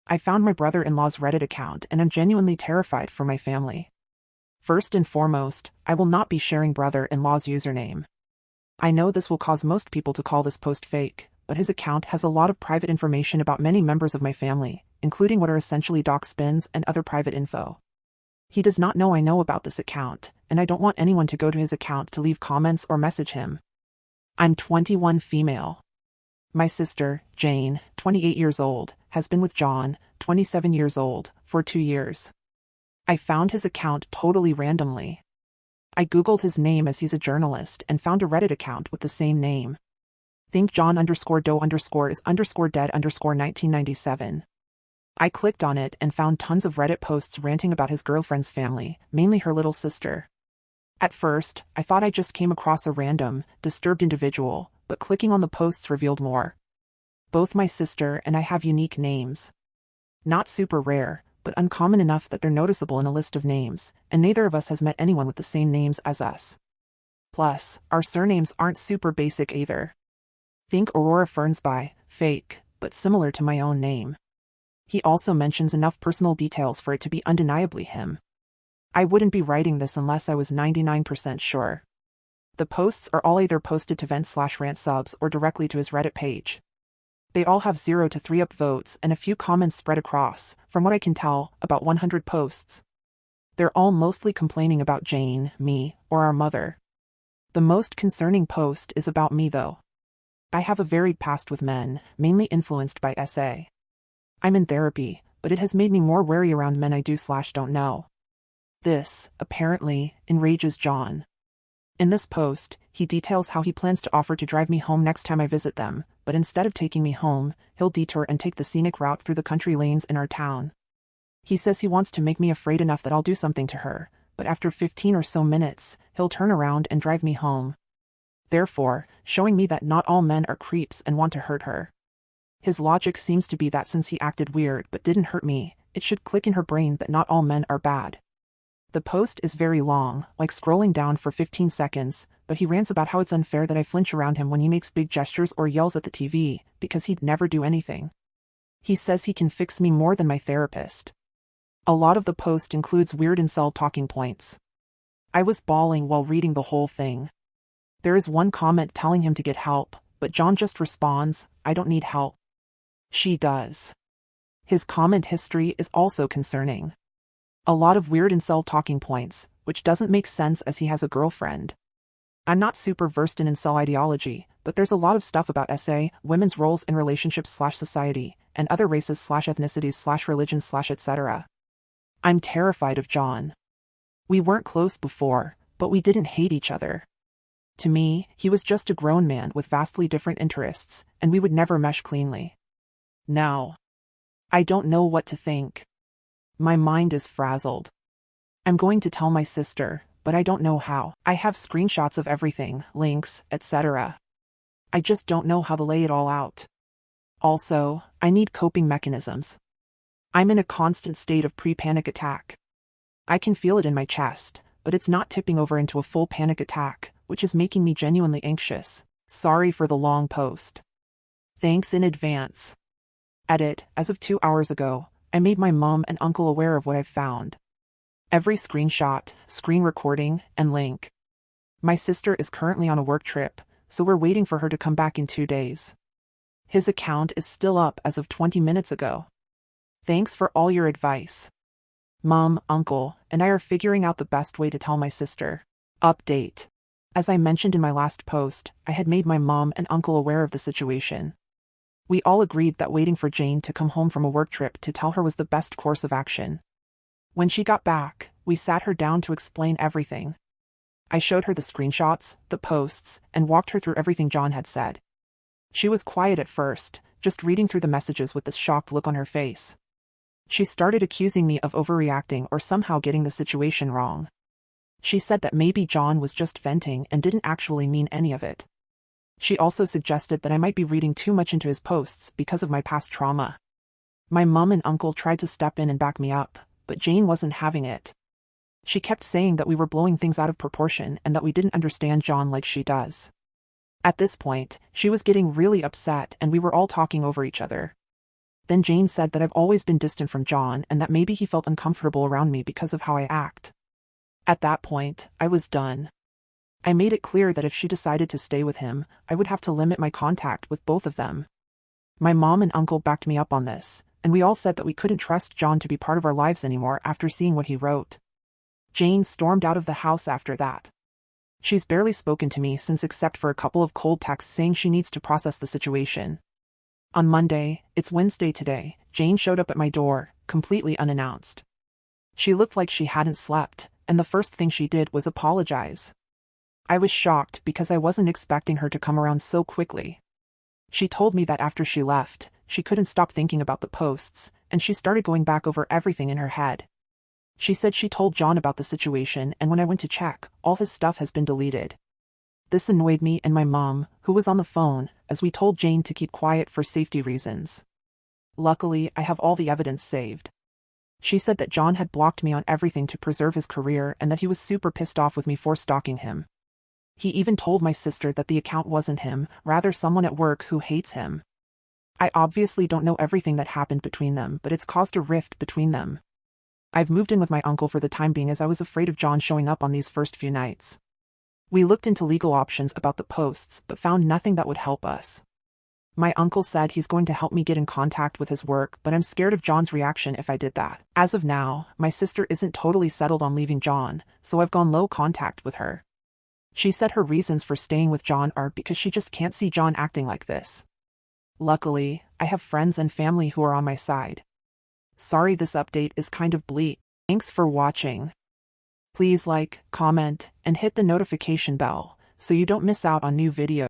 I found my brother-in-law's Reddit account and I'm genuinely terrified for my family. First and foremost, I will not be sharing brother-in-law's username. I know this will cause most people to call this post fake, but his account has a lot of private information about many members of my family, including what are essentially doc spins and other private info. He does not know I know about this account, and I don't want anyone to go to his account to leave comments or message him. I'm 21 female. My sister, Jane, 28 years old, has been with John, 27 years old, for 2 years. I found his account totally randomly. I googled his name as he's a journalist and found a Reddit account with the same name. Think John _Doe_ is _dead _1997. I clicked on it and found tons of Reddit posts ranting about his girlfriend's family, mainly her little sister. At first, I thought I just came across a random, disturbed individual, but clicking on the posts revealed more. Both my sister and I have unique names. Not super rare, but uncommon enough that they're noticeable in a list of names, and neither of us has met anyone with the same names as us. Plus, our surnames aren't super basic either. Think Aurora Fernsby, fake, but similar to my own name. He also mentions enough personal details for it to be undeniably him. I wouldn't be writing this unless I was 99% sure. The posts are all either posted to vent/rant subs or directly to his Reddit page. They all have 0 to 3 upvotes and a few comments spread across, from what I can tell, about 100 posts. They're all mostly complaining about Jane, me, or our mother. The most concerning post is about me though. I have a varied past with men, mainly influenced by SA. I'm in therapy, but it has made me more wary around men I do/don't know. This, apparently, enrages John. In this post, he details how he plans to offer to drive me home next time I visit them, but instead of taking me home, he'll detour and take the scenic route through the country lanes in our town. He says he wants to make me afraid enough that I'll do something to her, but after 15 or so minutes, he'll turn around and drive me home. Therefore, showing me that not all men are creeps and want to hurt her. His logic seems to be that since he acted weird but didn't hurt me, it should click in her brain that not all men are bad. The post is very long, like scrolling down for 15 seconds, but he rants about how it's unfair that I flinch around him when he makes big gestures or yells at the TV, because he'd never do anything. He says he can fix me more than my therapist. A lot of the post includes weird incel talking points. I was bawling while reading the whole thing. There is one comment telling him to get help, but John just responds, "I don't need help." She does. His comment history is also concerning. A lot of weird incel talking points, which doesn't make sense as he has a girlfriend. I'm not super versed in incel ideology, but there's a lot of stuff about SA, women's roles in relationships/society, and other races/ethnicities/religions/etc. I'm terrified of John. We weren't close before, but we didn't hate each other. To me, he was just a grown man with vastly different interests, and we would never mesh cleanly. Now, I don't know what to think. My mind is frazzled. I'm going to tell my sister, but I don't know how. I have screenshots of everything, links, etc. I just don't know how to lay it all out. Also, I need coping mechanisms. I'm in a constant state of pre-panic attack. I can feel it in my chest, but it's not tipping over into a full panic attack, which is making me genuinely anxious. Sorry for the long post. Thanks in advance. Edit, as of 2 hours ago, I made my mom and uncle aware of what I've found. Every screenshot, screen recording, and link. My sister is currently on a work trip, so we're waiting for her to come back in 2 days. His account is still up as of 20 minutes ago. Thanks for all your advice. Mom, uncle, and I are figuring out the best way to tell my sister. Update. As I mentioned in my last post, I had made my mom and uncle aware of the situation. We all agreed that waiting for Jane to come home from a work trip to tell her was the best course of action. When she got back, we sat her down to explain everything. I showed her the screenshots, the posts, and walked her through everything John had said. She was quiet at first, just reading through the messages with this shocked look on her face. She started accusing me of overreacting or somehow getting the situation wrong. She said that maybe John was just venting and didn't actually mean any of it. She also suggested that I might be reading too much into his posts because of my past trauma. My mom and uncle tried to step in and back me up, but Jane wasn't having it. She kept saying that we were blowing things out of proportion and that we didn't understand John like she does. At this point, she was getting really upset and we were all talking over each other. Then Jane said that I've always been distant from John and that maybe he felt uncomfortable around me because of how I act. At that point, I was done. I made it clear that if she decided to stay with him, I would have to limit my contact with both of them. My mom and uncle backed me up on this, and we all said that we couldn't trust John to be part of our lives anymore after seeing what he wrote. Jane stormed out of the house after that. She's barely spoken to me since except for a couple of cold texts saying she needs to process the situation. On Monday, it's Wednesday today, Jane showed up at my door, completely unannounced. She looked like she hadn't slept, and the first thing she did was apologize. I was shocked because I wasn't expecting her to come around so quickly. She told me that after she left, she couldn't stop thinking about the posts, and she started going back over everything in her head. She said she told John about the situation, and when I went to check, all his stuff has been deleted. This annoyed me and my mom, who was on the phone, as we told Jane to keep quiet for safety reasons. Luckily, I have all the evidence saved. She said that John had blocked me on everything to preserve his career and that he was super pissed off with me for stalking him. He even told my sister that the account wasn't him, rather someone at work who hates him. I obviously don't know everything that happened between them, but it's caused a rift between them. I've moved in with my uncle for the time being as I was afraid of John showing up on these first few nights. We looked into legal options about the posts but found nothing that would help us. My uncle said he's going to help me get in contact with his work, but I'm scared of John's reaction if I did that. As of now, my sister isn't totally settled on leaving John, so I've gone low contact with her. She said her reasons for staying with John are because she just can't see John acting like this. Luckily, I have friends and family who are on my side. Sorry this update is kind of bleak. Thanks for watching. Please like, comment, and hit the notification bell so you don't miss out on new videos.